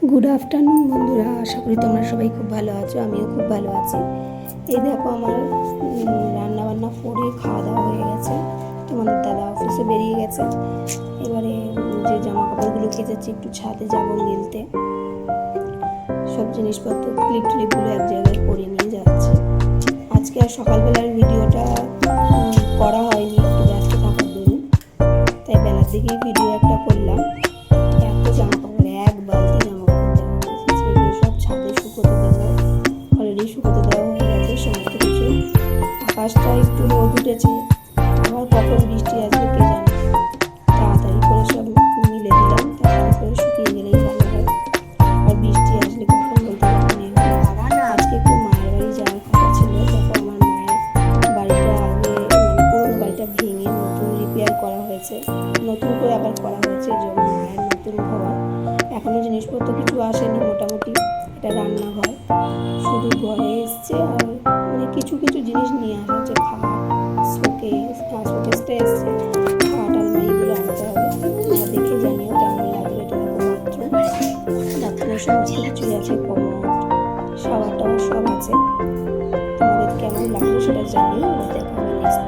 Good afternoon বন্ধুরা, আশা করি তোমরা সবাই খুব ভালো আছো। আমিও খুব ভালো আছি। এই দেখো আমার রান্না বান্না করে খাওয়া দাওয়া হয়ে গেছে। তোমাদের দাদা অফিসে বেরিয়ে গেছে। এবারে যে জামা কাপড়গুলো কেচেছি একটু ছাদে যাবো মেলতে। সব জিনিসপত্র ক্লিপগুলো এক জায়গায় করে নিয়ে যাচ্ছি। আজকে আর সকালবেলার ভিডিওটা করা হয়নি, একটু ব্যস্ত থাকার দরুন, তাই বেলার দিকেই ভিডিও একটা করলাম। এত জামা কাপড়, এক বালতি জামা কাপড় দেওয়া হয়েছে, সেগুলো সব ছাদে শুকোতে দেওয়া, অলরেডি শুকোতে দেওয়া হয়ে গেছে সমস্ত কিছু। আকাশটা একটু রোদ উঠেছে, আবার কখন বৃষ্টি আসবে কে জানে। তাড়াতাড়ি করে সব মিলে দিলাম, তাড়াতাড়ি করে শুকিয়ে গেলেই ভালো হয়। আর বৃষ্টি আসলে কখন বলতে পারবো না। আজকে একটু মায়ের বাড়ি যাওয়ার কথা ছিল। দেখো আমার মায়ের বাড়িটা আগে পুরোনো বাড়িটা ভেঙে নতুন রিপেয়ার করা হয়েছে, নতুন করে আবার করা হয়েছে। এই জন্য মায়ের নতুন ঘর, এখনো জিনিসপত্র কিছু আসেনি। মোটামুটি এটা রান্নাঘর, শুধু ঘরে এসছে। আর কিছু কিছু জিনিস নিয়ে আসা হচ্ছে, খাট, শোকেসটা এসছে, খাট আলমারিগুলো আনতে হবে। তোমরা দেখে জানিও কেমন লাগলো। এটা দেখো বাথরুমের সমস্ত কিছুই আছে, কমোড, শাওয়ার টাওয়ার সব আছে। তোমাদের কেমন লাগলো সেটা জানিও। দেখো আমি নেক্সট